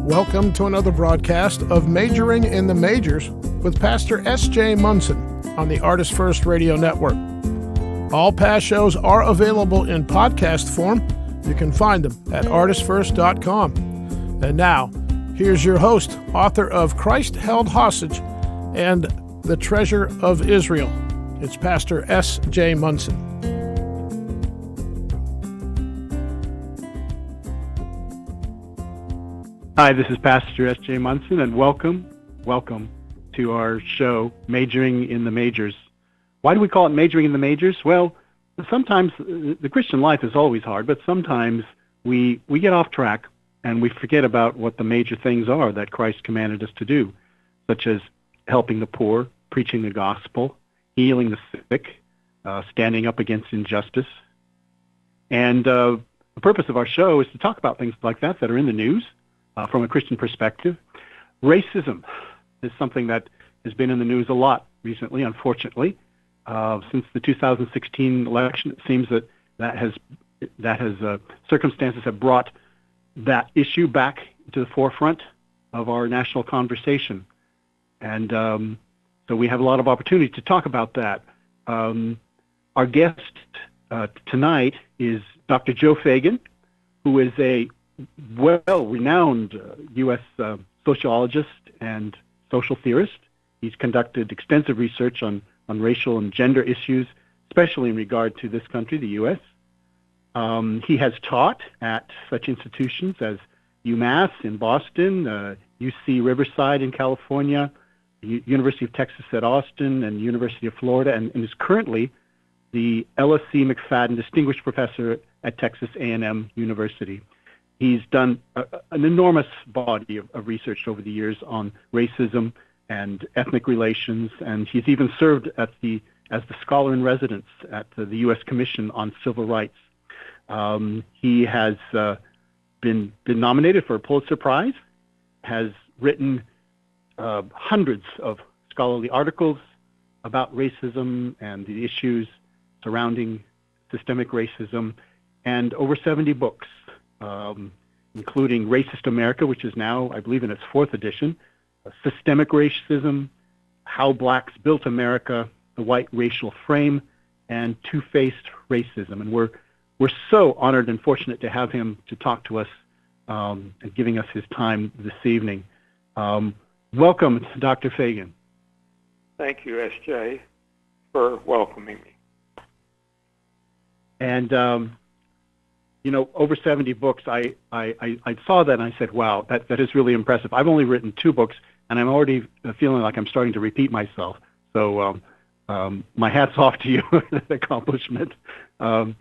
Welcome to another broadcast of Majoring in the Majors with Pastor S.J. Munson on the Artist First Radio Network. All past shows are available in podcast form. You can find them at artistfirst.com. And now, here's your host, author of Christ Held Hostage and The Treasure of Israel. It's Pastor S.J. Munson. Hi, this is Pastor S.J. Munson, and welcome to our show, Majoring in the Majors. Why do we call it Majoring in the Majors? Well, sometimes the Christian life is always hard, but sometimes we get off track and we forget about what the major things are that Christ commanded us to do, such as helping the poor, preaching the gospel, healing the sick, standing up against injustice. And the purpose of our show is to talk about things like that are in the news, from a Christian perspective. Racism is something that has been in the news a lot recently, unfortunately. Since the 2016 election, it seems that circumstances have brought that issue back to the forefront of our national conversation. And so we have a lot of opportunity to talk about that. Our guest tonight is Dr. Joe Feagin, who is a well-renowned U.S. Sociologist and social theorist. He's conducted extensive research on racial and gender issues, especially in regard to this country, the U.S. He has taught at such institutions as UMass in Boston, UC Riverside in California, University of Texas at Austin, and University of Florida, and is currently the L.S.C. McFadden Distinguished Professor at Texas A&M University. He's done an enormous body of research over the years on racism and ethnic relations, and he's even served as the scholar in residence at the U.S. Commission on Civil Rights. He has been nominated for a Pulitzer Prize, has written hundreds of scholarly articles about racism and the issues surrounding systemic racism, and over 70 books. Including Racist America, which is now, I believe, in its fourth edition, Systemic Racism, How Blacks Built America, The White Racial Frame, and Two-Faced Racism. And we're so honored and fortunate to have him to talk to us and giving us his time this evening. Welcome, Dr. Feagin. Thank you, S.J., for welcoming me. And over 70 books, I saw that and I said, wow, that is really impressive. I've only written 2 books, and I'm already feeling like I'm starting to repeat myself. So my hat's off to you for that accomplishment. Tell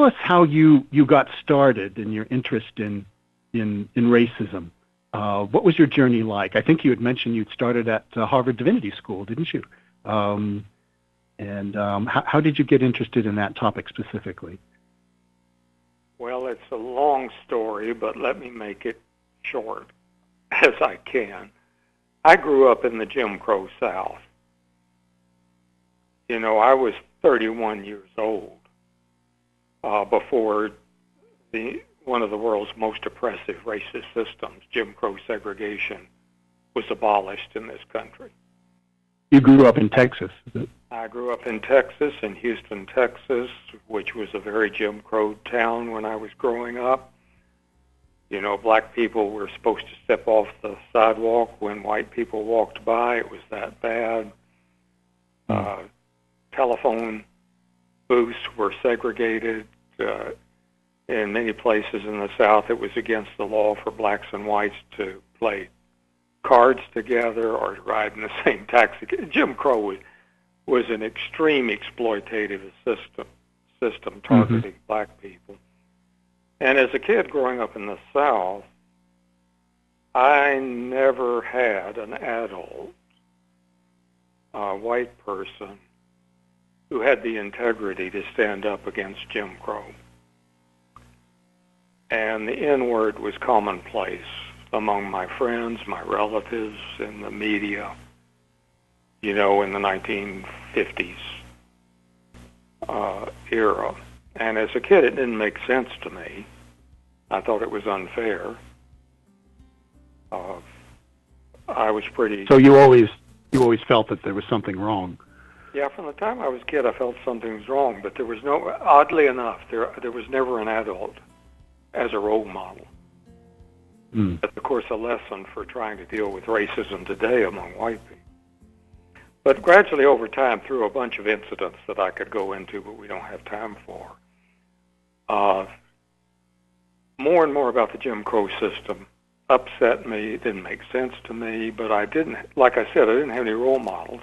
us how you got started in your interest in racism. What was your journey like? I think you had mentioned you'd started at Harvard Divinity School, didn't you? How did you get interested in that topic specifically? Well, it's a long story, but let me make it short as I can. I grew up in the Jim Crow South. I was 31 years old before one of the world's most oppressive racist systems, Jim Crow segregation, was abolished in this country. You grew up in Texas, is it? I grew up in Texas, in Houston, Texas, which was a very Jim Crow town when I was growing up. Black people were supposed to step off the sidewalk when white people walked by. It was that bad. Telephone booths were segregated. In many places in the South, it was against the law for blacks and whites to play cards together or to ride in the same taxi. Jim Crow was an extreme exploitative system targeting black people. And as a kid growing up in the South, I never had an adult, white person, who had the integrity to stand up against Jim Crow. And the N-word was commonplace among my friends, my relatives, in the media, in the 1950s era. And as a kid, it didn't make sense to me. I thought it was unfair. I was pretty. So you always felt that there was something wrong. Yeah, from the time I was a kid, I felt something was wrong, but there was no. Oddly enough, there was never an adult as a role model. That's, of course, a lesson for trying to deal with racism today among white people. But gradually over time, through a bunch of incidents that I could go into, but we don't have time for, more and more about the Jim Crow system upset me. It didn't make sense to me, but I didn't, like I said, I didn't have any role models.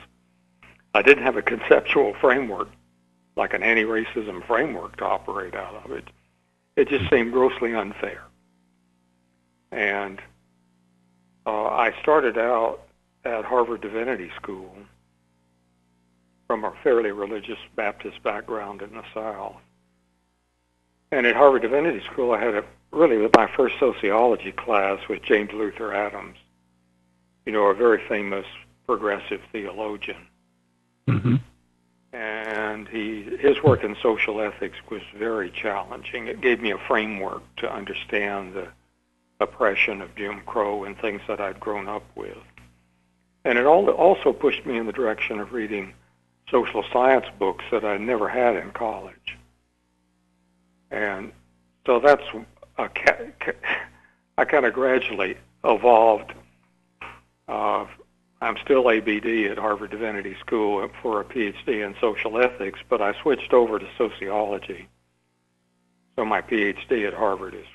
I didn't have a conceptual framework, like an anti-racism framework to operate out of it. It just seemed grossly unfair. And I started out at Harvard Divinity School from a fairly religious Baptist background in the South. And at Harvard Divinity School, I had my first sociology class with James Luther Adams, a very famous progressive theologian. Mm-hmm. And his work in social ethics was very challenging. It gave me a framework to understand the oppression of Jim Crow and things that I'd grown up with. And it also pushed me in the direction of reading social science books that I never had in college. And so that's I kind of gradually evolved. I'm still ABD at Harvard Divinity School for a PhD in social ethics, but I switched over to sociology. So my PhD at Harvard is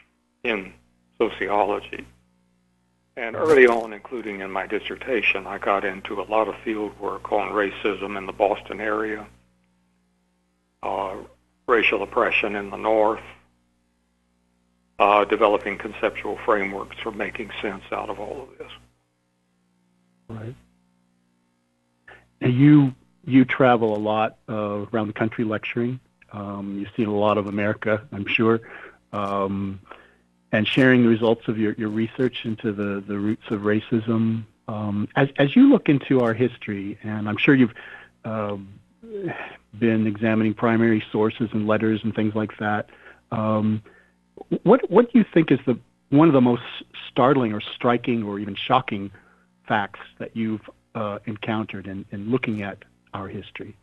in sociology. And early on, including in my dissertation, I got into a lot of field work on racism in the Boston area, racial oppression in the North, developing conceptual frameworks for making sense out of all of this. Right. And you travel a lot around the country lecturing. You've seen a lot of America, I'm sure, and sharing the results of your research into the roots of racism. As you look into our history, and I'm sure you've been examining primary sources and letters and things like that, what do you think is one of the most startling or striking or even shocking facts that you've encountered in looking at our history?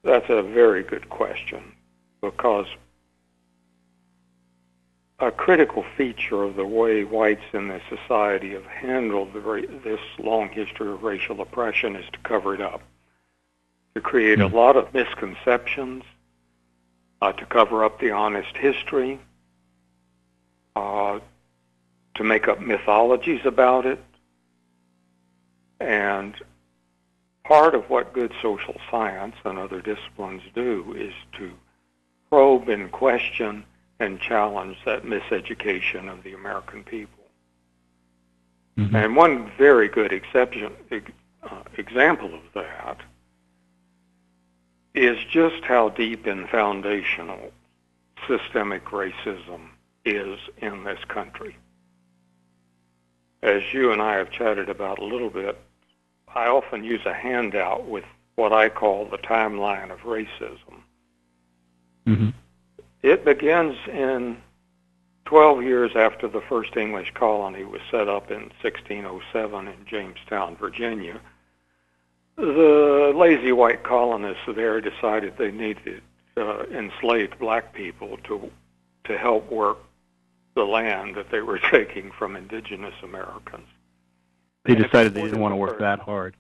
That's a very good question, because a critical feature of the way whites in this society have handled this long history of racial oppression is to cover it up, to create a lot of misconceptions, to cover up the honest history, to make up mythologies about it. And part of what good social science and other disciplines do is to probe and question and challenge that miseducation of the American people. Mm-hmm. And one very good example of that is just how deep and foundational systemic racism is in this country. As you and I have chatted about a little bit, I often use a handout with what I call the timeline of racism. Mm-hmm. It begins in 12 years after the first English colony was set up in 1607 in Jamestown, Virginia. The lazy white colonists there decided they needed enslaved black people to help work the land that they were taking from indigenous Americans. They decided they didn't want to work that hard.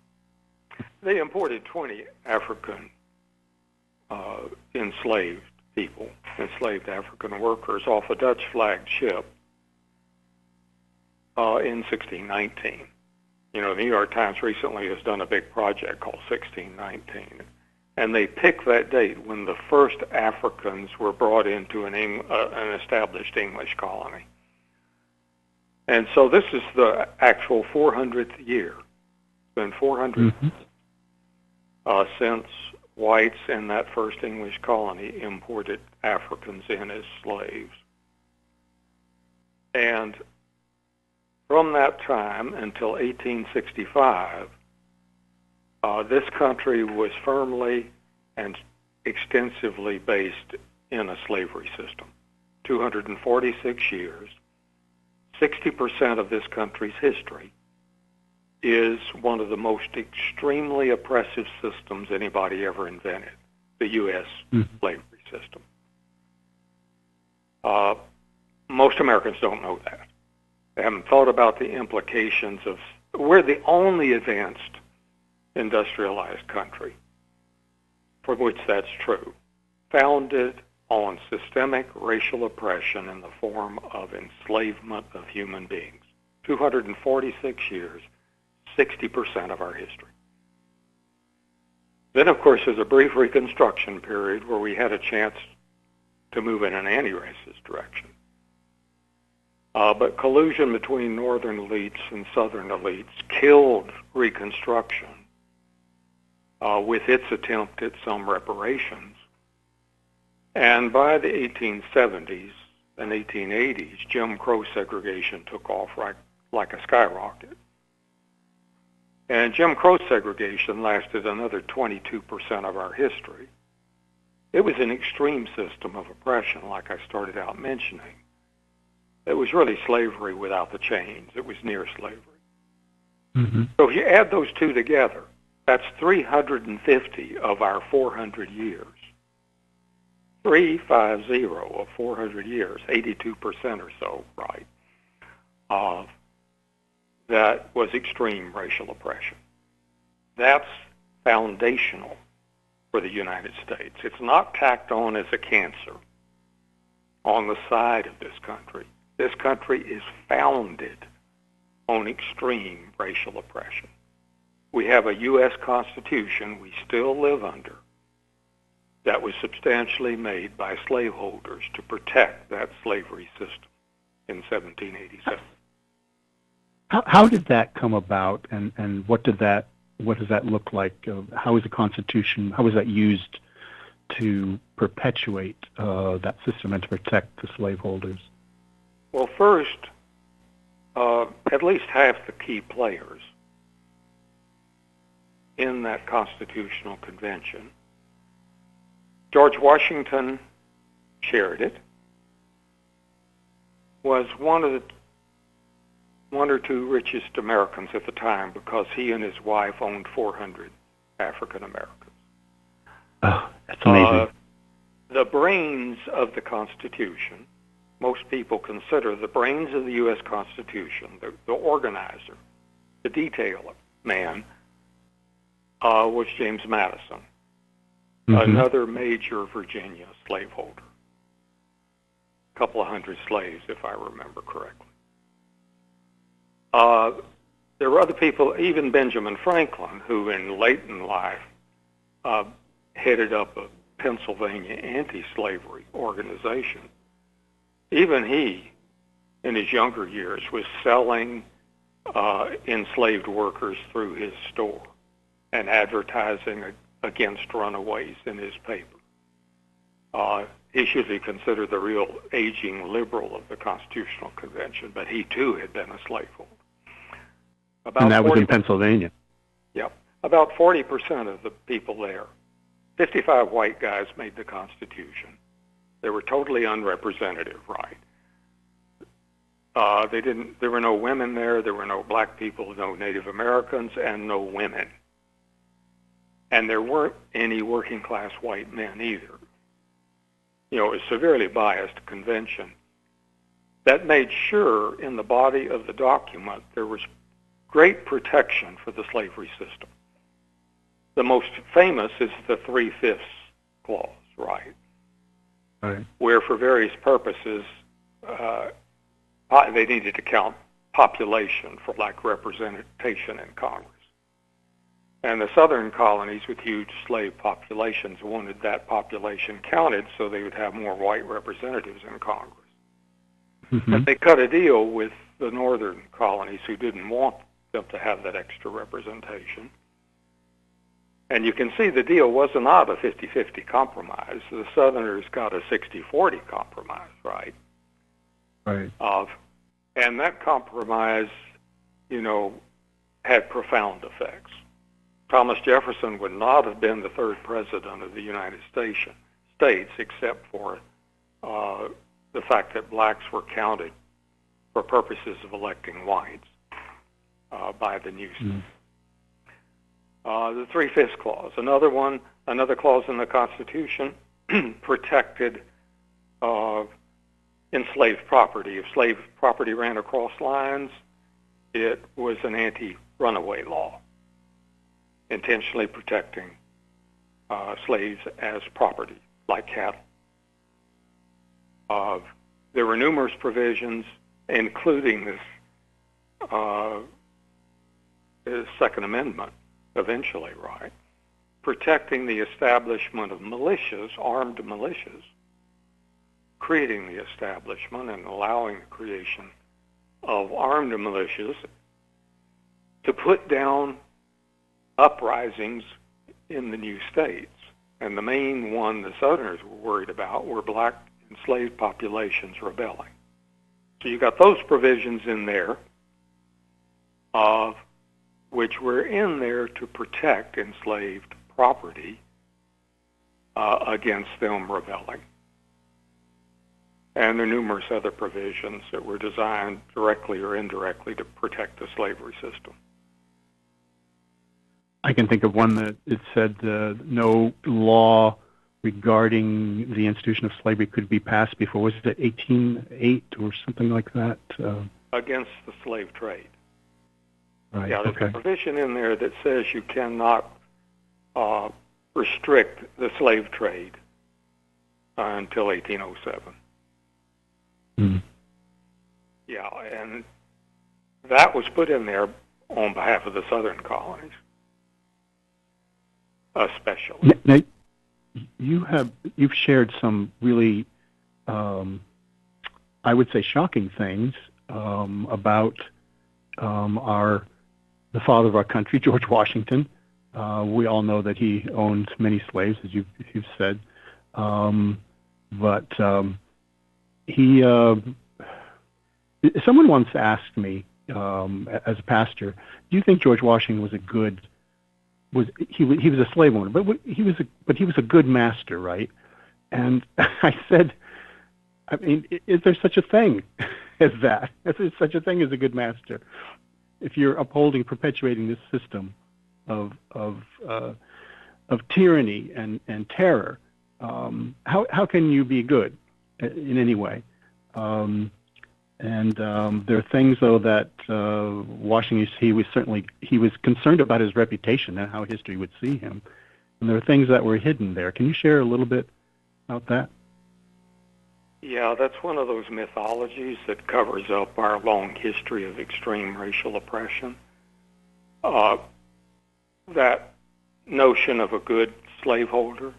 They imported 20 African enslaved African workers off a Dutch-flagged ship in 1619. The New York Times recently has done a big project called 1619, and they picked that date when the first Africans were brought into an established English colony. And so this is the actual 400th year. It's been 400 since whites in that first English colony imported Africans in as slaves. And from that time until 1865, this country was firmly and extensively based in a slavery system. 246 years, 60% of this country's history is one of the most extremely oppressive systems anybody ever invented, the U.S. slavery system. Most Americans don't know that. They haven't thought about the implications of, we're the only advanced industrialized country for which that's true, founded on systemic racial oppression in the form of enslavement of human beings. 246 years, 60% of our history. Then, of course, there's a brief Reconstruction period where we had a chance to move in an anti-racist direction. But collusion between northern elites and southern elites killed Reconstruction with its attempt at some reparations. And by the 1870s and 1880s, Jim Crow segregation took off like a skyrocket. And Jim Crow segregation lasted another 22% of our history. It was an extreme system of oppression, like I started out mentioning. It was really slavery without the chains. It was near slavery. So if you add those two together, that's 350 of our 400 years. 350 of 400 years, 82% or so, right, of that was extreme racial oppression. That's foundational for the United States. It's not tacked on as a cancer on the side of this country. This country is founded on extreme racial oppression. We have a U.S. Constitution we still live under that was substantially made by slaveholders to protect that slavery system in 1787. How did that come about, and what does that look like? How is the Constitution, how was that used to perpetuate that system and to protect the slaveholders? Well, first, at least half the key players in that Constitutional Convention, George Washington chaired it, was one or two richest Americans at the time because he and his wife owned 400 African Americans. Oh, that's amazing. The brains of the Constitution, most people consider the brains of the U.S. Constitution, the organizer, the detail man, was James Madison, another major Virginia slaveholder. A couple of hundred slaves, if I remember correctly. There were other people, even Benjamin Franklin, who late in life headed up a Pennsylvania anti-slavery organization. Even he, in his younger years, was selling enslaved workers through his store and advertising against runaways in his paper. He's usually considered the real aging liberal of the Constitutional Convention, but he too had been a slaveholder. And that was in Pennsylvania. Yep. About 40% of the people there, 55 white guys made the Constitution. They were totally unrepresentative, right? There were no women there, there were no black people, no Native Americans, and no women. And there weren't any working class white men either. It was a severely biased convention. That made sure in the body of the document there was great protection for the slavery system. The most famous is the 3/5 clause, right? Right. Where for various purposes they needed to count population for like representation in Congress. And the southern colonies with huge slave populations wanted that population counted so they would have more white representatives in Congress. But they cut a deal with the northern colonies who didn't want them to have that extra representation. And you can see the deal was not a 50-50 compromise. The Southerners got a 60-40 compromise, right? Right. And that compromise, had profound effects. Thomas Jefferson would not have been the third president of the United States except for the fact that blacks were counted for purposes of electing whites by the new state. The 3/5 clause, another clause in the Constitution protected enslaved property. If slave property ran across lines, it was an anti-runaway law, intentionally protecting slaves as property, like cattle. There were numerous provisions, including this Second Amendment, eventually, right, protecting the establishment of militias, armed militias, creating the establishment and allowing the creation of armed militias to put down uprisings in the new states. And the main one the Southerners were worried about were black enslaved populations rebelling. So you got those provisions in there, which were in there to protect enslaved property against them rebelling. And there are numerous other provisions that were designed directly or indirectly to protect the slavery system. I can think of one that it said no law regarding the institution of slavery could be passed before, was it 1808 or something like that? Against the slave trade. Right, yeah, there's a provision in there that says you cannot restrict the slave trade until 1807. Yeah, and that was put in there on behalf of the Southern colonies, especially. Now, you've shared some really, I would say, shocking things about the father of our country, George Washington. We all know that he owned many slaves, as you've said, but he. Someone once asked me, as a pastor, do you think George Washington was a good? He was a slave owner, but he was a good master, right? And I said, I mean, is there such a thing as that? Is there such a thing as a good master? If you're upholding, perpetuating this system of tyranny and terror, how can you be good in any way? And there are things, though, that Washington, he was concerned about his reputation and how history would see him. And there are things that were hidden there. Can you share a little bit about that? Yeah, that's one of those mythologies that covers up our long history of extreme racial oppression. That notion of a good slaveholder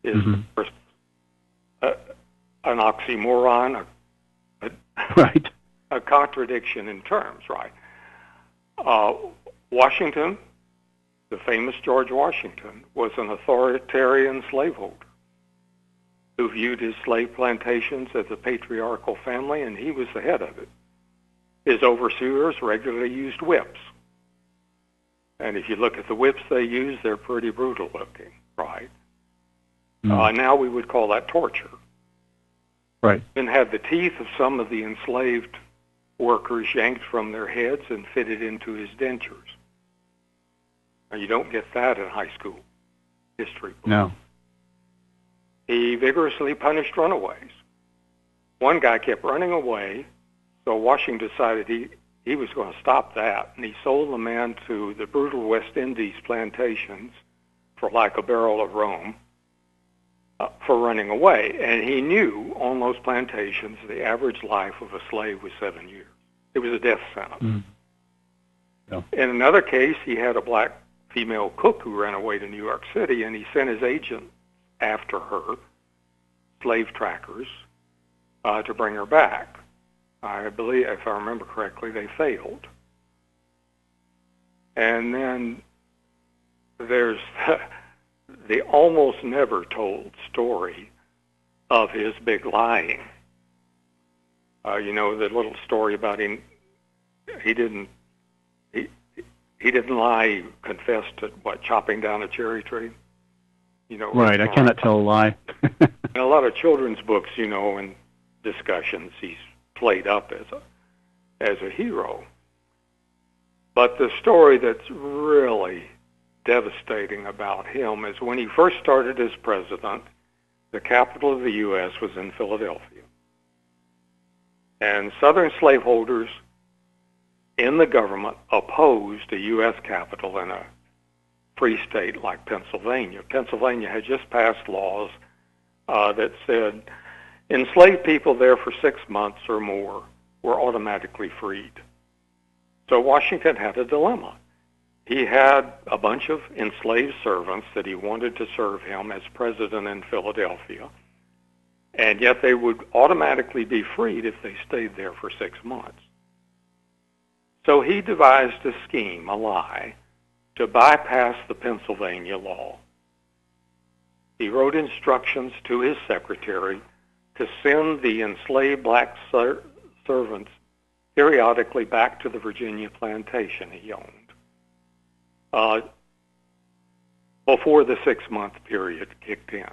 is first, an oxymoron, right, a contradiction in terms, right? Washington, the famous George Washington, was an authoritarian slaveholder who viewed his slave plantations as a patriarchal family, and he was the head of it. His overseers regularly used whips. And if you look at the whips they use, they're pretty brutal looking, right? Now we would call that torture. Right. And had the teeth of some of the enslaved workers yanked from their heads and fitted into his dentures. Now, you don't get that in high school history books. No. He vigorously punished runaways. One guy kept running away, so Washington decided he was going to stop that, and he sold the man to the brutal West Indies plantations for like a barrel of rum for running away. And he knew on those plantations the average life of a slave was 7 years. It was a death sentence. No. In another case, he had a black female cook who ran away to New York City, and he sent his agent after her, slave trackers, to bring her back. I believe, if I remember correctly, they failed. And then there's the almost never told story of his big lying. You know, the little story about him, he didn't lie, he confessed to chopping down a cherry tree. You know, right, I cannot tell a lie. In a lot of children's books, you know, and discussions, he's played up as a hero. But the story that's really devastating about him is when he first started as president, the capital of the U.S. was in Philadelphia. And Southern slaveholders in the government opposed a U.S. capital in a free state like Pennsylvania. Pennsylvania had just passed laws that said enslaved people there for 6 months or more were automatically freed. So Washington had a dilemma. He had a bunch of enslaved servants that he wanted to serve him as president in Philadelphia, and yet they would automatically be freed if they stayed there for 6 months. So he devised a scheme, a lie, to bypass the Pennsylvania law. He wrote instructions to his secretary to send the enslaved black servants periodically back to the Virginia plantation he owned before the 6-month period kicked in.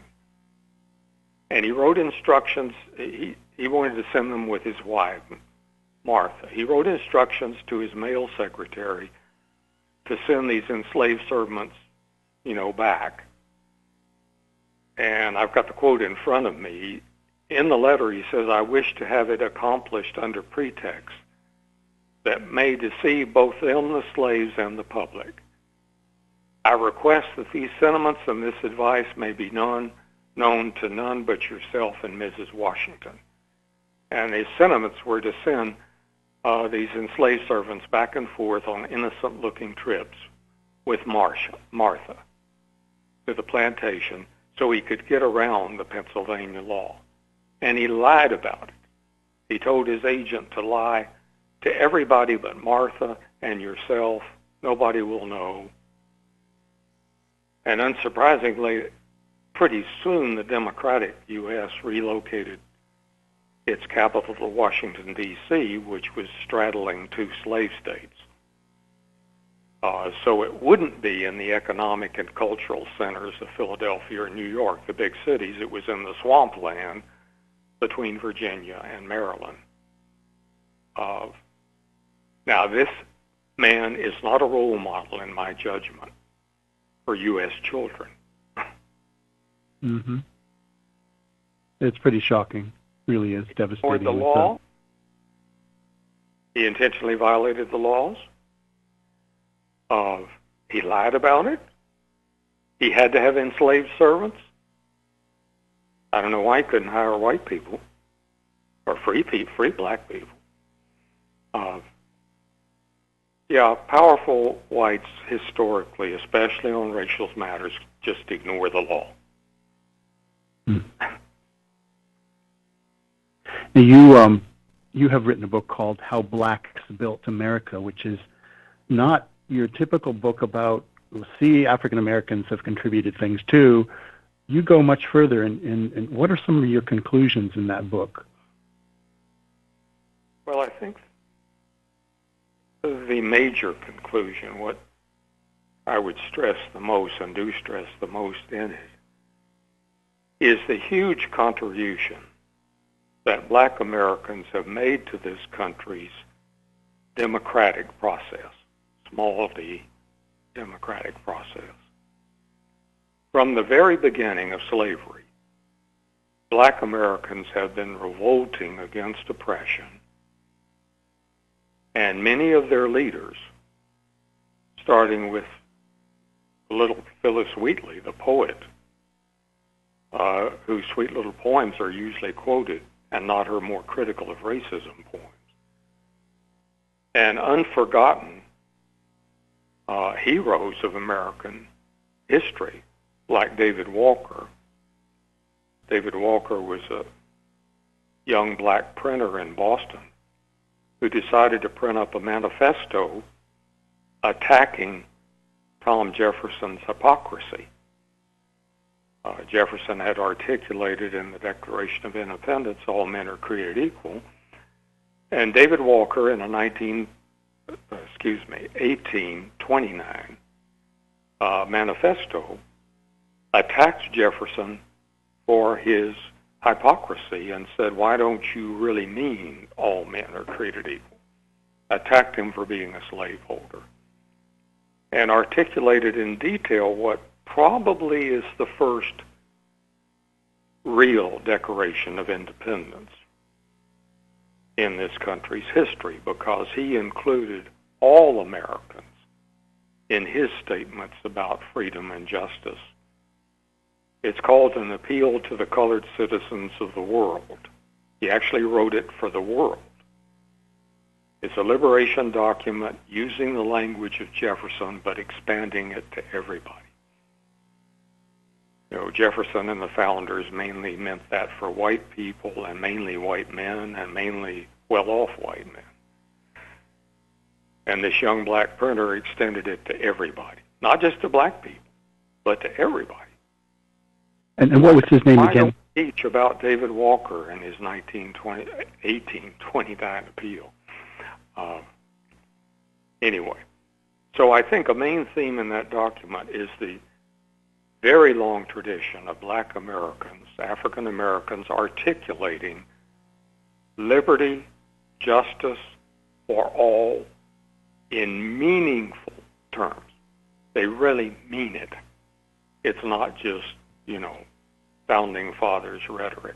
And he wrote instructions, he wanted to send them with his wife, Martha. He wrote instructions to his male secretary to send these enslaved servants, back. And I've got the quote in front of me. In the letter, he says, "I wish to have it accomplished under pretext that may deceive both them, the slaves, and the public. I request that these sentiments and this advice may be known to none but yourself and Mrs. Washington." And his sentiments were to send these enslaved servants back and forth on innocent-looking trips with Martha to the plantation so he could get around the Pennsylvania law. And he lied about it. He told his agent to lie to everybody but Martha and yourself. Nobody will know. And unsurprisingly, pretty soon the democratic U.S. relocated its capital to Washington, D.C., which was straddling 2 slave states. So it wouldn't be in the economic and cultural centers of Philadelphia or New York, the big cities. It was in the swampland between Virginia and Maryland. Now, this man is not a role model, in my judgment, for U.S. children. Mm-hmm. It's pretty shocking. Really is devastating. Or the law. He intentionally violated the laws. He lied about it. He had to have enslaved servants. I don't know why he couldn't hire white people or free black people. Powerful whites historically, especially on racial matters, just ignore the law. Hmm. Now you have written a book called How Blacks Built America, which is not your typical book about, African Americans have contributed things too. You go much further, and what are some of your conclusions in that book? Well, I think the major conclusion, what I would stress the most and do stress the most in it, is the huge contribution that black Americans have made to this country's democratic process, small d democratic process. From the very beginning of slavery, black Americans have been revolting against oppression, and many of their leaders, starting with little Phyllis Wheatley, the poet, whose sweet little poems are usually quoted and not her more critical of racism poems, and unforgotten heroes of American history, like David Walker. David Walker was a young black printer in Boston who decided to print up a manifesto attacking Tom Jefferson's hypocrisy. Jefferson had articulated in the Declaration of Independence, all men are created equal. And David Walker, in a 1829 manifesto, attacked Jefferson for his hypocrisy and said, why don't you really mean all men are created equal? Attacked him for being a slaveholder. And articulated in detail what probably is the first real Declaration of Independence in this country's history, because he included all Americans in his statements about freedom and justice. It's called an appeal to the colored citizens of the world. He actually wrote it for the world. It's a liberation document using the language of Jefferson, but expanding it to everybody. You know, Jefferson and the founders mainly meant that for white people, and mainly white men, and mainly well-off white men. And this young black printer extended it to everybody, not just to black people, but to everybody. And what was his name again? Speech about David Walker and his 1829 appeal. Anyway, so I think a main theme in that document is the very long tradition of black Americans, African Americans, articulating liberty, justice for all in meaningful terms. They really mean it. It's not just, you know, founding fathers rhetoric.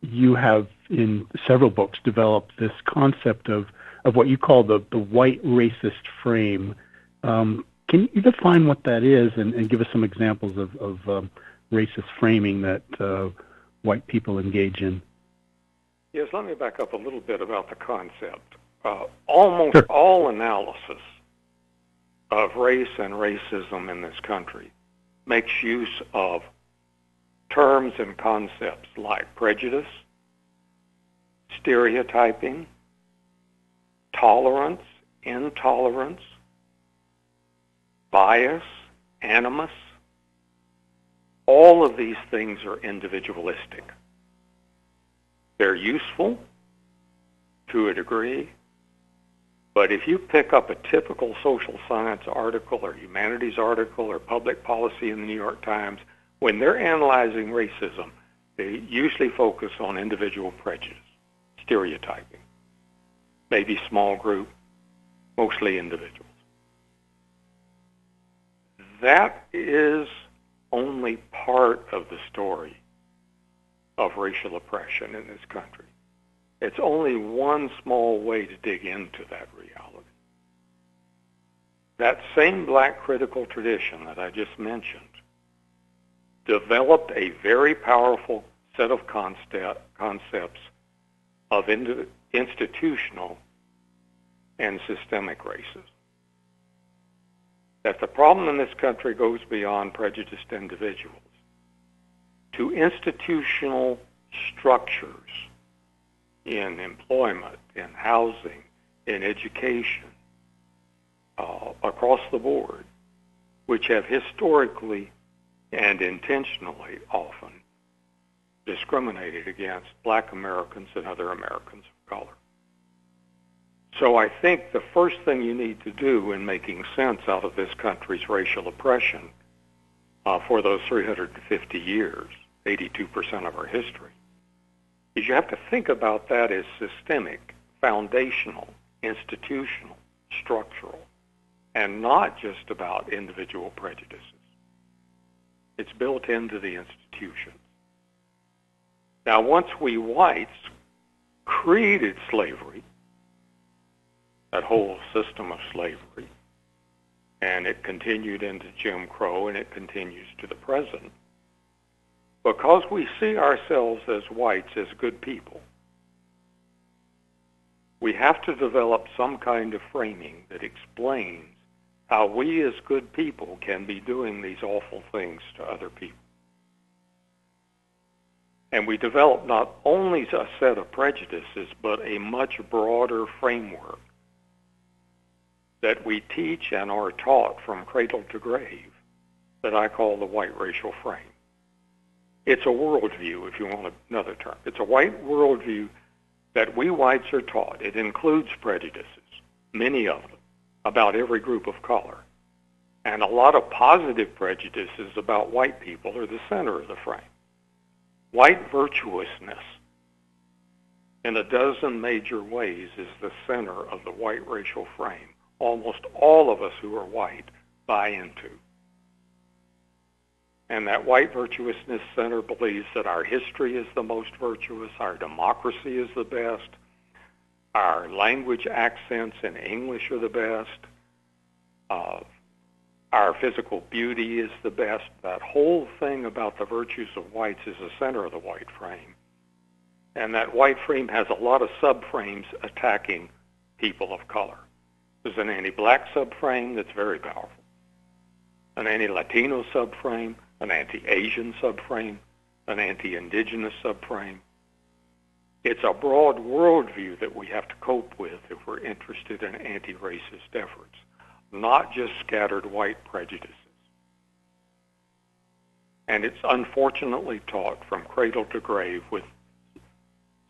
You have, in several books, developed this concept of what you call the white racist frame. Can you define what that is and give us some examples of racist framing that white people engage in? Yes, let me back up a little bit about the concept. Almost all analysis of race and racism in this country makes use of terms and concepts like prejudice, stereotyping, tolerance, intolerance, bias, animus. All of these things are individualistic. They're useful to a degree, but if you pick up a typical social science article or humanities article or public policy in the New York Times, when they're analyzing racism, they usually focus on individual prejudice, stereotyping, maybe small group, mostly individuals. That is only part of the story of racial oppression in this country. It's only one small way to dig into that reality. That same black critical tradition that I just mentioned developed a very powerful set of concepts of institutional and systemic racism. That the problem in this country goes beyond prejudiced individuals to institutional structures in employment, in housing, in education, across the board, which have historically and intentionally often discriminated against black Americans and other Americans of color. So I think the first thing you need to do in making sense out of this country's racial oppression for those 350 years, 82% of our history, is you have to think about that as systemic, foundational, institutional, structural, and not just about individual prejudices. It's built into the institutions. Now, once we whites created slavery, that whole system of slavery, and it continued into Jim Crow, and it continues to the present, because we see ourselves as whites as good people, we have to develop some kind of framing that explains how we as good people can be doing these awful things to other people. And we develop not only a set of prejudices, but a much broader framework that we teach and are taught from cradle to grave that I call the white racial frame. It's a worldview, if you want another term. It's a white worldview that we whites are taught. It includes prejudices, many of them, about every group of color. And a lot of positive prejudices about white people are the center of the frame. White virtuousness, in a dozen major ways, is the center of the white racial frame. Almost all of us who are white buy into. And that white virtuousness center believes that our history is the most virtuous, our democracy is the best, our language accents in English are the best, our physical beauty is the best. That whole thing about the virtues of whites is the center of the white frame. And that white frame has a lot of subframes attacking people of color. There's an anti-black subframe that's very powerful, an anti-Latino subframe, an anti-Asian subframe, an anti-indigenous subframe. It's a broad worldview that we have to cope with if we're interested in anti-racist efforts, not just scattered white prejudices. And it's unfortunately taught from cradle to grave with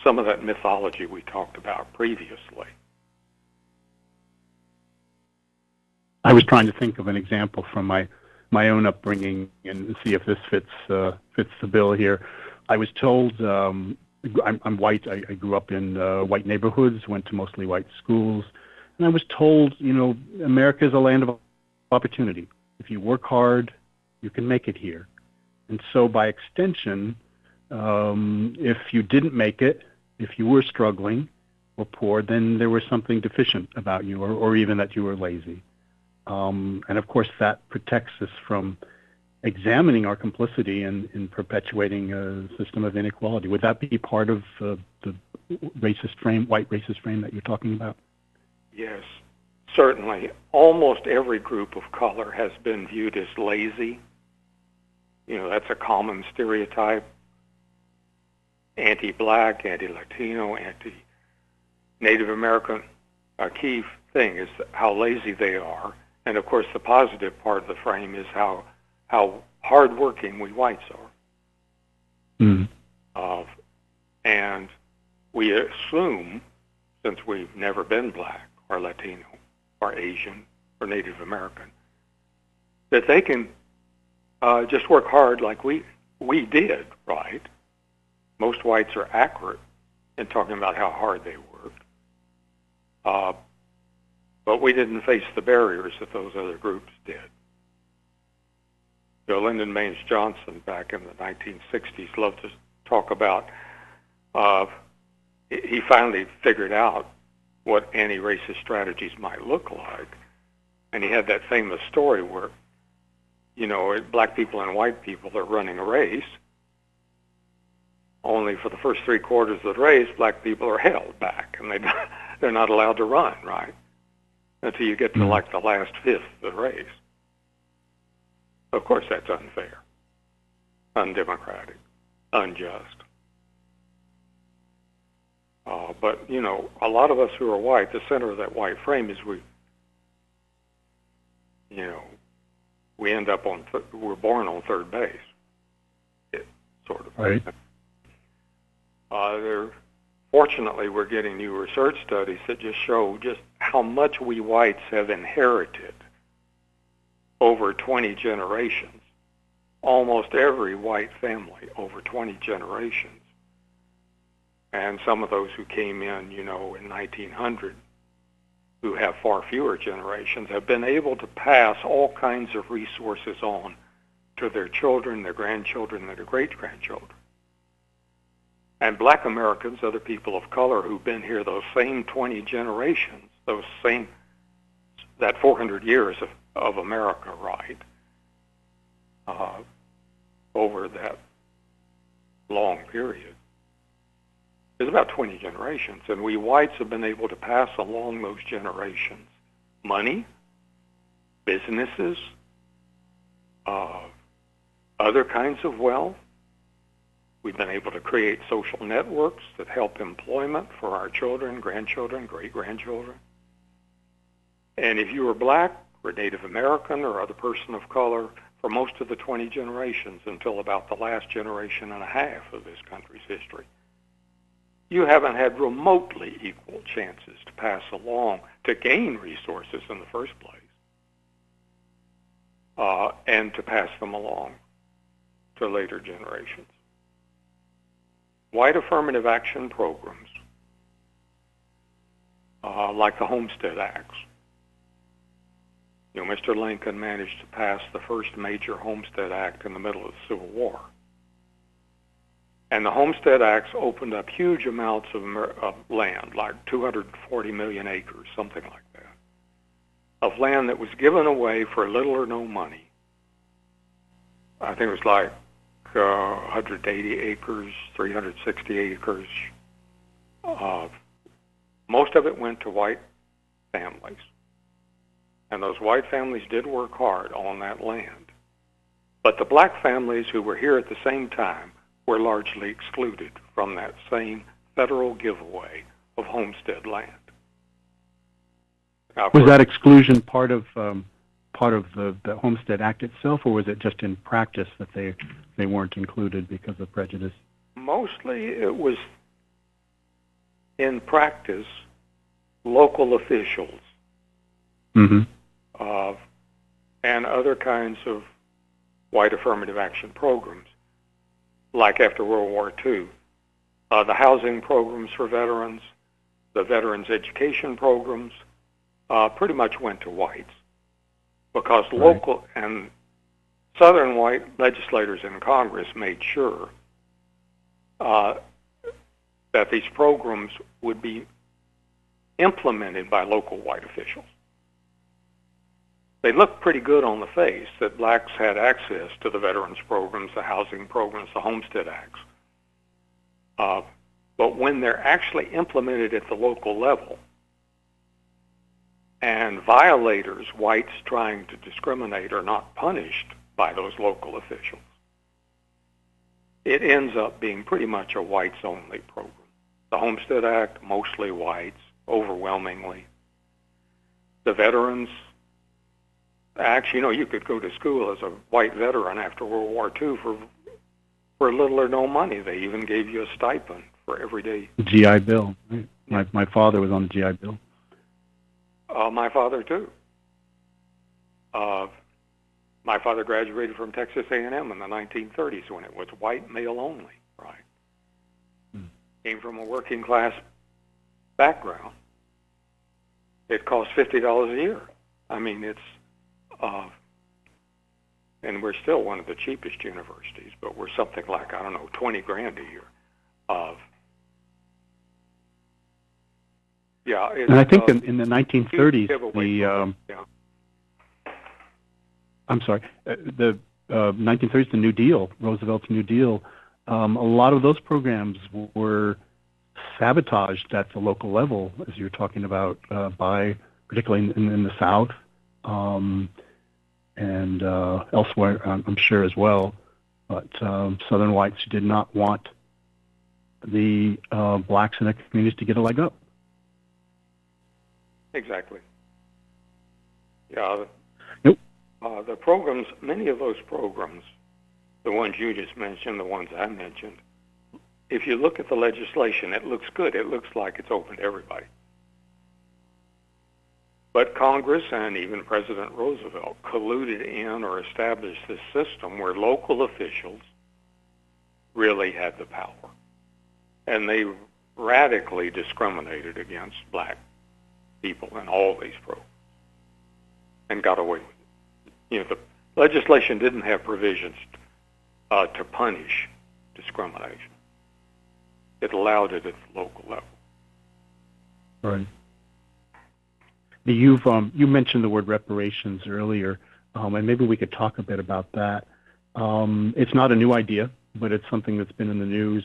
some of that mythology we talked about previously. I was trying to think of an example from my own upbringing and see if this fits the bill here. I was told, I'm white. I grew up in white neighborhoods, went to mostly white schools, and I was told, America is a land of opportunity. If you work hard, you can make it here. And so by extension, if you didn't make it, if you were struggling or poor, then there was something deficient about you, or even that you were lazy. And of course, that protects us from examining our complicity in perpetuating a system of inequality. Would that be part of the racist frame, white racist frame that you're talking about? Yes, certainly. Almost every group of color has been viewed as lazy. That's a common stereotype. Anti-black, anti-Latino, anti-Native American. A key thing is how lazy they are. And of course, the positive part of the frame is how hardworking we whites are. Mm. And we assume, since we've never been black or Latino or Asian or Native American, that they can just work hard like we did, right? Most whites are accurate in talking about how hard they worked. But we didn't face the barriers that those other groups did. Lyndon Baines Johnson, back in the 1960s, loved to talk about, he finally figured out what anti-racist strategies might look like. And he had that famous story where, black people and white people are running a race. Only for the first 3/4 of the race, black people are held back, and they're not allowed to run, right? Until you get to like the last fifth of the race. Of course, that's unfair, undemocratic, unjust. But, a lot of us who are white, the center of that white frame is we end up we're born on third base, sort of. Right. Fortunately, we're getting new research studies that just show just how much we whites have inherited over 20 generations. Almost every white family over 20 generations. And some of those who came in, in 1900, who have far fewer generations, have been able to pass all kinds of resources on to their children, their grandchildren, and their great-grandchildren. And black Americans, other people of color who've been here those same 20 generations, that 400 years of America, right, over that long period, is about 20 generations. And we whites have been able to pass along those generations money, businesses, other kinds of wealth. We've been able to create social networks that help employment for our children, grandchildren, great-grandchildren. And if you were black or Native American or other person of color for most of the 20 generations until about the last generation and a half of this country's history, you haven't had remotely equal chances to pass along, to gain resources in the first place. and to pass them along to later generations. White affirmative action programs, like the Homestead Acts. Mr. Lincoln managed to pass the first major Homestead Act in the middle of the Civil War. And the Homestead Acts opened up huge amounts of land, like 240 million acres, something like that, of land that was given away for little or no money. I think it was like 180 acres, 360 acres. Most of it went to white families. And those white families did work hard on that land. But the black families who were here at the same time were largely excluded from that same federal giveaway of homestead land. Now, was that exclusion part of the Homestead Act itself, or was it just in practice that they weren't included because of prejudice? Mostly it was in practice local officials and other kinds of white affirmative action programs, like after World War II. The housing programs for veterans, the veterans education programs, pretty much went to whites, because local and Southern white legislators in Congress made sure that these programs would be implemented by local white officials. They looked pretty good on the face that blacks had access to the veterans programs, the housing programs, the Homestead Acts. But when they're actually implemented at the local level, and violators, whites trying to discriminate, are not punished by those local officials, it ends up being pretty much a whites-only program. The Homestead Act, mostly whites, overwhelmingly. The Veterans Act, you could go to school as a white veteran after World War II for little or no money. They even gave you a stipend for every day. GI Bill. Right? My father was on the GI Bill. My father too. My father graduated from Texas A&M in the 1930s when it was white male only. Right. Came from a working class background. It cost $50 a year. I mean, it's and we're still one of the cheapest universities, but we're something like, I don't know, $20,000 a year. And I think in the 1930s, I'm sorry, the 1930s, the New Deal, Roosevelt's New Deal, a lot of those programs were sabotaged at the local level, as you're talking about, by particularly in the South and elsewhere, I'm sure as well. But Southern whites did not want the blacks in their communities to get a leg up. Exactly. Yeah. Nope. The programs, many of those programs, the ones you just mentioned, the ones I mentioned, if you look at the legislation, it looks good. It looks like it's open to everybody. But Congress and even President Roosevelt colluded in or established this system where local officials really had the power. And they radically discriminated against black people in all these programs and got away with it. The legislation didn't have provisions to punish discrimination. It allowed it at the local level. Right. You mentioned the word reparations earlier, and maybe we could talk a bit about that. It's not a new idea, but it's something that's been in the news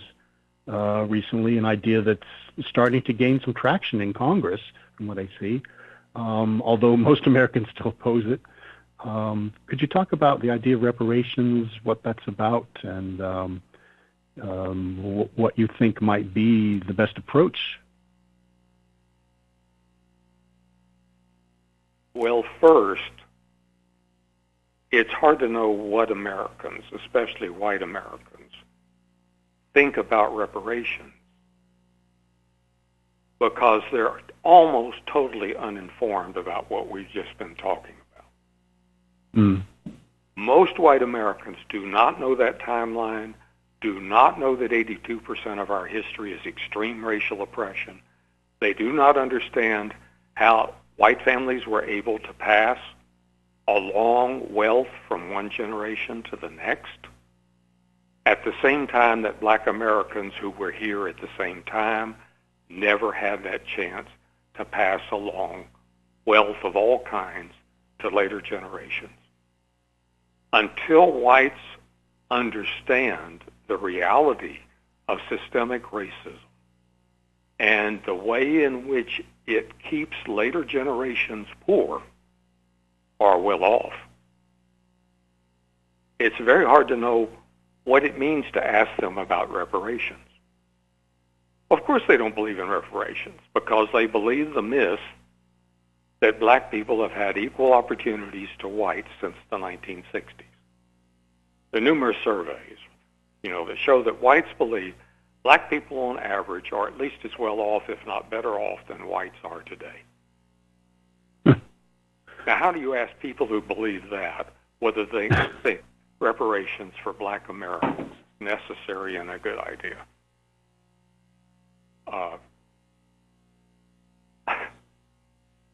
recently, an idea that's starting to gain some traction in Congress, from what I see, although most Americans still oppose it. Could you talk about the idea of reparations, what that's about, and what you think might be the best approach? Well, first, it's hard to know what Americans, especially white Americans, think about reparations, because they're almost totally uninformed about what we've just been talking about. Most white Americans do not know that timeline, do not know that 82% of our history is extreme racial oppression. They do not understand how white families were able to pass along wealth from one generation to the next, at the same time that black Americans who were here at the same time never had that chance to pass along wealth of all kinds to later generations. Until whites understand the reality of systemic racism and the way in which it keeps later generations poor or well off, it's very hard to know what it means to ask them about reparations. Of course they don't believe in reparations because they believe the myth that black people have had equal opportunities to whites since the 1960s. There are numerous surveys, that show that whites believe black people on average are at least as well off, if not better off, than whites are today. Now, how do you ask people who believe that whether they think reparations for black Americans is necessary and a good idea?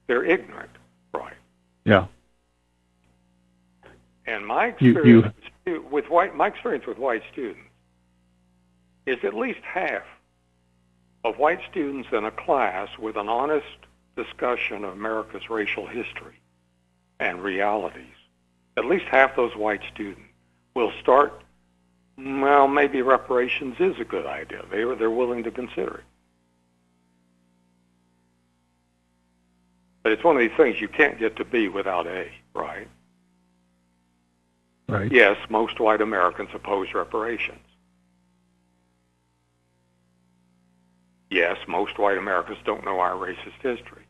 They're ignorant, right? Yeah. And my experience with white students is at least half of white students in a class with an honest discussion of America's racial history and realities. At least half those white students will start, well, maybe reparations is a good idea. They're willing to consider it. But it's one of these things you can't get to B without A, right? Right. Yes, most white Americans oppose reparations. Yes, most white Americans don't know our racist history.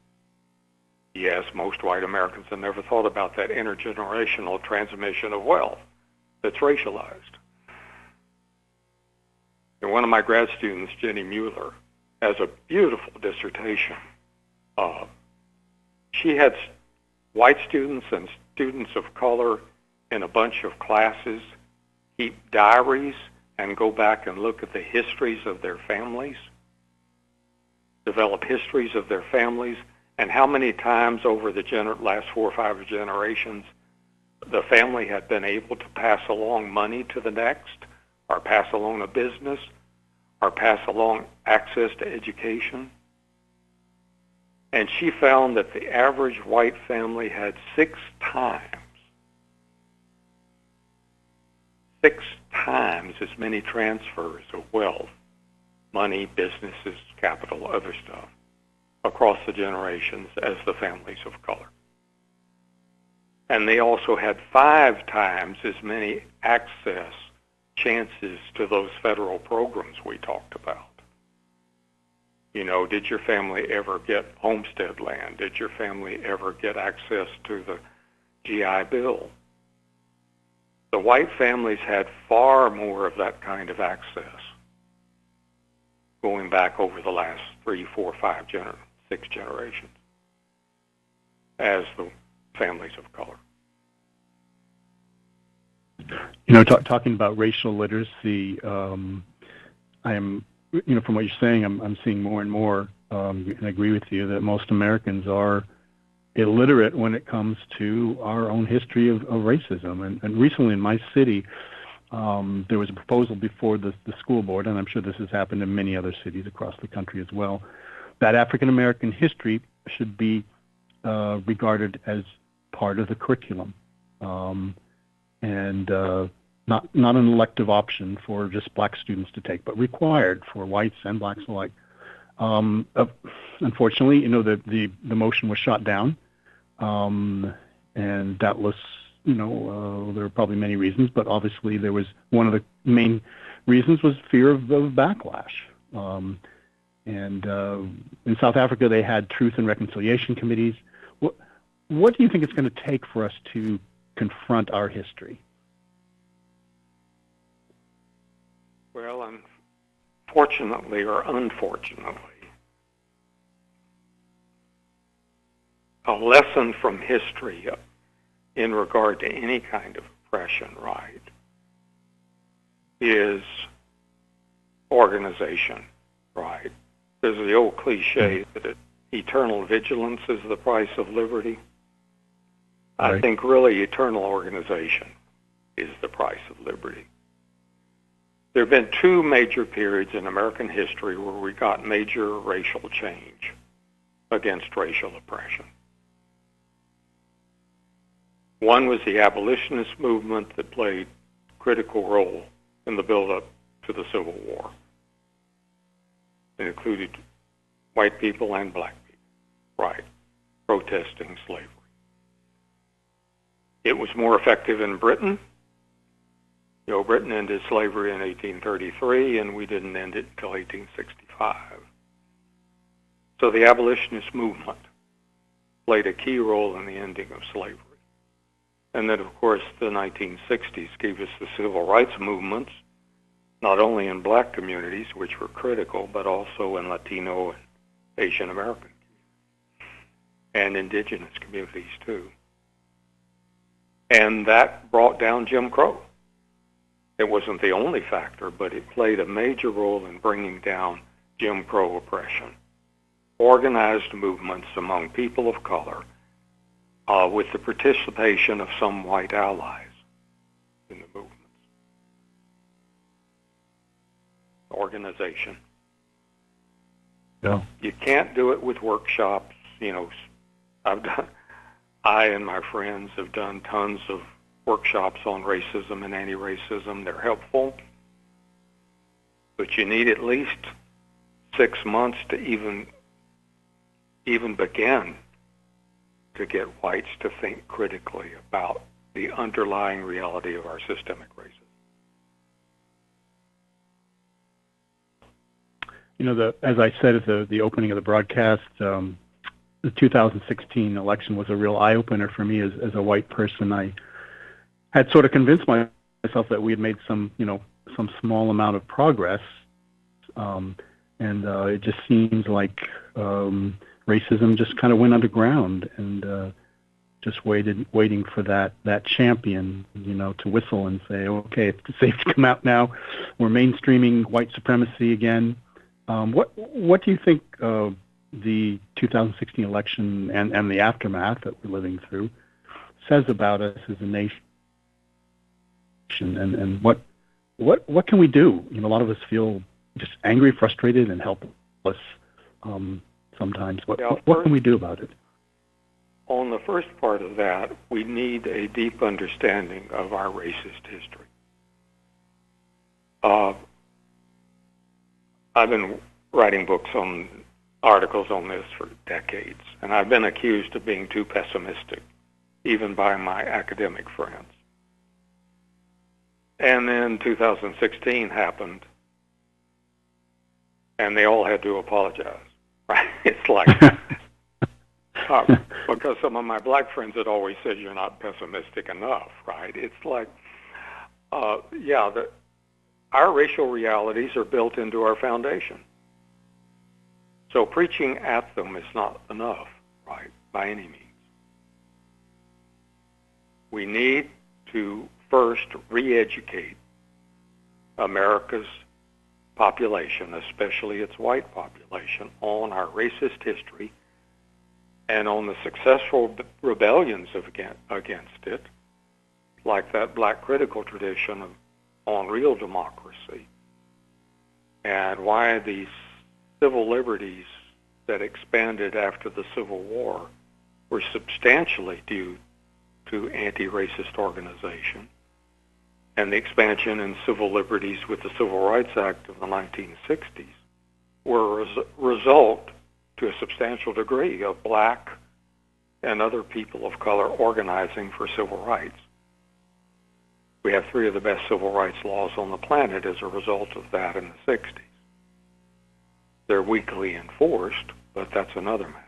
Yes, most white Americans have never thought about that intergenerational transmission of wealth that's racialized. And one of my grad students, Jenny Mueller, has a beautiful dissertation. She had white students and students of color in a bunch of classes keep diaries and go back and look at the histories of their families, develop histories of their families, and how many times over the last 4 or 5 generations the family had been able to pass along money to the next, or pass along a business, or pass along access to education. And she found that the average white family had 6 times as many transfers of wealth, money, businesses, capital, other stuff, across the generations as the families of color. And they also had 5 times as many access chances to those federal programs we talked about. Did your family ever get homestead land? Did your family ever get access to the GI Bill? The white families had far more of that kind of access going back over the last 3, 4, 5, 6 generations as the families of color. Talking about racial literacy, I am, from what you're saying, I'm seeing more and more, and I agree with you that most Americans are illiterate when it comes to our own history of racism. And recently in my city, there was a proposal before the school board, and I'm sure this has happened in many other cities across the country as well, that African American history should be regarded as part of the curriculum, and not an elective option for just black students to take, but required for whites and blacks alike. Unfortunately, the motion was shot down, and doubtless, there are probably many reasons, but obviously there was one of the main reasons was fear of backlash. And in South Africa, they had truth and reconciliation committees. What do you think it's going to take for us to confront our history? Well, unfortunately or unfortunately, a lesson from history in regard to any kind of oppression, right, is organization, right? There's the old cliche that eternal vigilance is the price of liberty. Right. I think really eternal organization is the price of liberty. There have been two major periods in American history where we got major racial change against racial oppression. One was the abolitionist movement that played a critical role in the build-up to the Civil War. It included white people and black people, right, protesting slavery. It was more effective in Britain. You know, Britain ended slavery in 1833, and we didn't end it until 1865. So the abolitionist movement played a key role in the ending of slavery. And then, of course, the 1960s gave us the civil rights movements, not only in black communities, which were critical, but also in Latino and Asian American communities, and indigenous communities too. And that brought down Jim Crow. It wasn't the only factor, but it played a major role in bringing down Jim Crow oppression. Organized movements among people of color with the participation of some white allies in the movements. Organization. Yeah. You can't do it with workshops. You know, I and my friends have done tons of workshops on racism and anti-racism. They're helpful, but you need at least 6 months to even begin to get whites to think critically about the underlying reality of our systemic racism. You know, as I said at the opening of the broadcast, the 2016 election was a real eye-opener for me as a white person. I had sort of convinced myself that we had made some small amount of progress, and it just seems like racism just kind of went underground, and just waiting for that champion, to whistle and say, okay, it's safe to come out now. We're mainstreaming white supremacy again. What do you think the 2016 election and the aftermath that we're living through says about us as a nation? And what can we do? A lot of us feel just angry, frustrated, and helpless sometimes. What can we do about it? On the first part of that, we need a deep understanding of our racist history. I've been writing articles on this for decades, and I've been accused of being too pessimistic, even by my academic friends. And then 2016 happened, and they all had to apologize. Right? It's like, because some of my black friends had always said, you're not pessimistic enough, right? It's like, our racial realities are built into our foundation. So preaching at them is not enough, right, by any means. We need to first re-educate America's population, especially its white population, on our racist history and on the successful rebellions against it, like that black critical tradition on real democracy, and why these civil liberties that expanded after the Civil War were substantially due to anti-racist organization, and the expansion in civil liberties with the Civil Rights Act of the 1960s were a result to a substantial degree of black and other people of color organizing for civil rights. We have 3 of the best civil rights laws on the planet as a result of that in the 60s. They're weakly enforced, but that's another matter.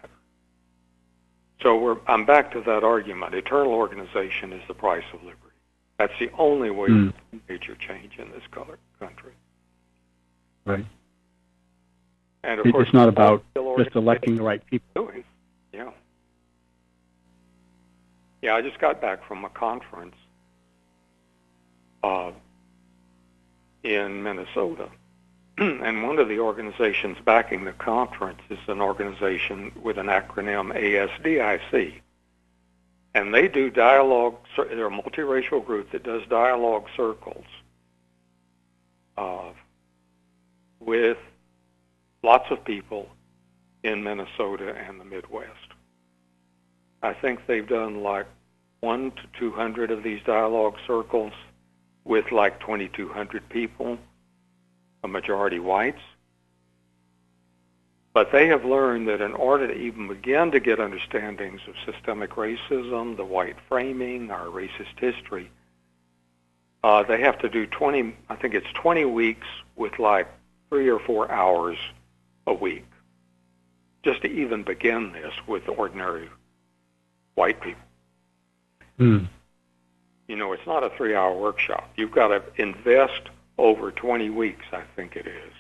So I'm back to that argument. Eternal organization is the price of liberty. That's the only way to make major change in this country. Right. And of course, it's not about just electing the right people. Yeah, I just got back from a conference in Minnesota. And one of the organizations backing the conference is an organization with an acronym ASDIC. And they do dialogue, they're a multiracial group that does dialogue circles with lots of people in Minnesota and the Midwest. I think they've done like 100 to 200 of these dialogue circles with like 2,200 people, a majority whites. But they have learned that in order to even begin to get understandings of systemic racism, the white framing, our racist history, they have to do 20 weeks with like 3 or 4 hours a week, just to even begin this with ordinary white people. Mm. You know, it's not a 3-hour workshop. You've got to invest over 20 weeks, I think it is.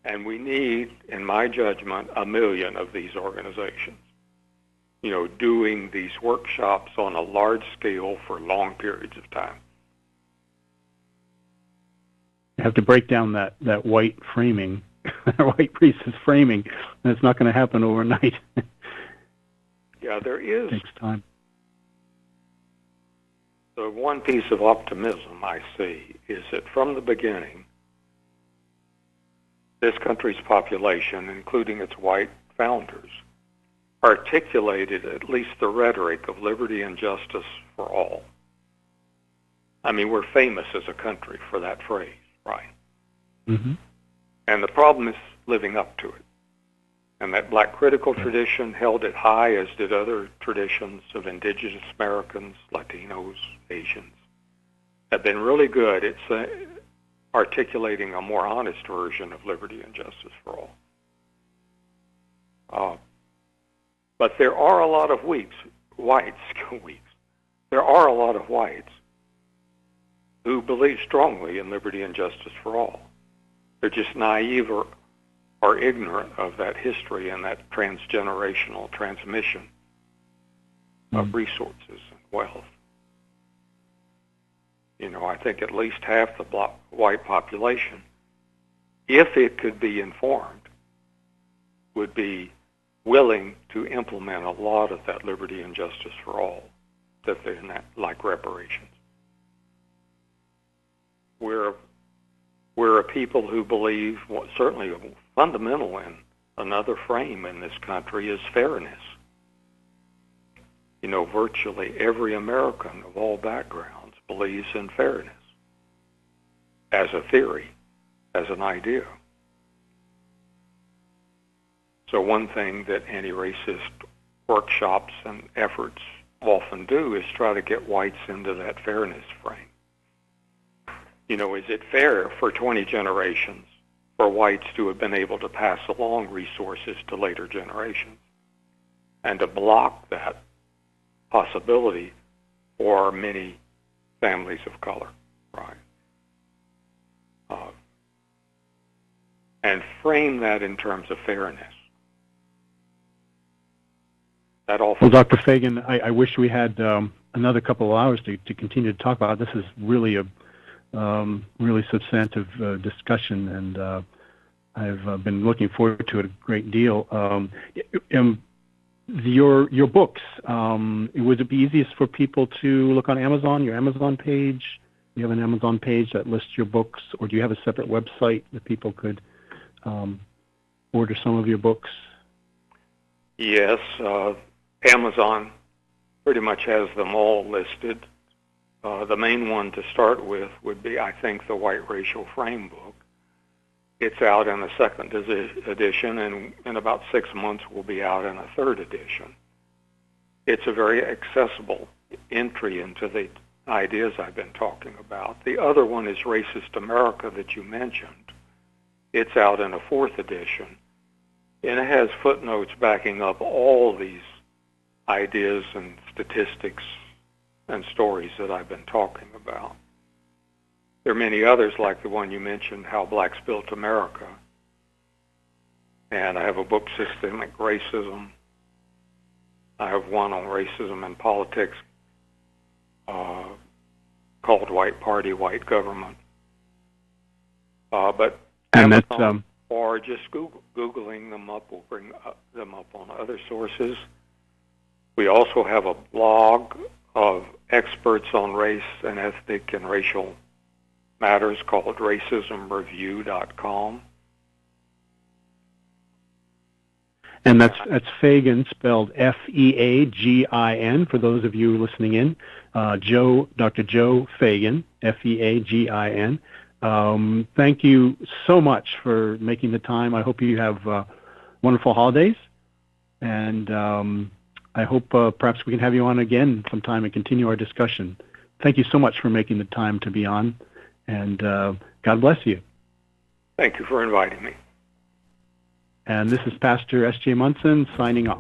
And we need, in my judgment, 1 million of these organizations, you know, doing these workshops on a large scale for long periods of time. You have to break down that white framing, white racist framing, and it's not going to happen overnight. Yeah, there is. It takes time. So one piece of optimism I see is that from the beginning, this country's population, including its white founders, articulated at least the rhetoric of liberty and justice for all. I mean, we're famous as a country for that phrase, right? Mm-hmm. And the problem is living up to it. And that black critical tradition held it high, as did other traditions of indigenous Americans, Latinos, Asians, have been really good at articulating a more honest version of liberty and justice for all. But there are a lot of there are a lot of whites who believe strongly in liberty and justice for all. They're just naive or ignorant of that history and that transgenerational transmission of resources and wealth. You know, I think at least half the white population, if it could be informed, would be willing to implement a lot of that liberty and justice for all, that they're not, like reparations. We're a people who believe, certainly fundamental in another frame in this country is fairness. You know, virtually every American of all backgrounds believes in fairness as a theory, as an idea. So one thing that anti-racist workshops and efforts often do is try to get whites into that fairness frame. You know, is it fair for 20 generations for whites to have been able to pass along resources to later generations and to block that possibility for many families of color, right? And frame that in terms of fairness. That often. Well, Dr. Feagin, I wish we had another couple of hours to continue to talk about it. This is really a really substantive discussion, and I've been looking forward to it a great deal. Your books, would it be easiest for people to look on Amazon, your Amazon page? Do you have an Amazon page that lists your books, or do you have a separate website that people could order some of your books? Yes, Amazon pretty much has them all listed. The main one to start with would be, I think, the White Racial Frame book. It's out in a second edition, and in about 6 months will be out in a third edition. It's a very accessible entry into the ideas I've been talking about. The other one is Racist America that you mentioned. It's out in a fourth edition, and it has footnotes backing up all these ideas and statistics and stories that I've been talking about. There are many others like the one you mentioned, How Blacks Built America. And I have a book, Systemic Racism. I have one on racism and politics. called White Party, White Government. But and Amazon, or just Googling them up will bring them up on other sources. We also have a blog of experts on race and ethnic and racial matters called racismreview.com. And that's Feagin, spelled Feagin, for those of you listening in. Dr. Joe Feagin, Feagin. Thank you so much for making the time. I hope you have wonderful holidays. And I hope perhaps we can have you on again sometime and continue our discussion. Thank you so much for making the time to be on. And God bless you. Thank you for inviting me. And this is Pastor S.J. Munson signing off.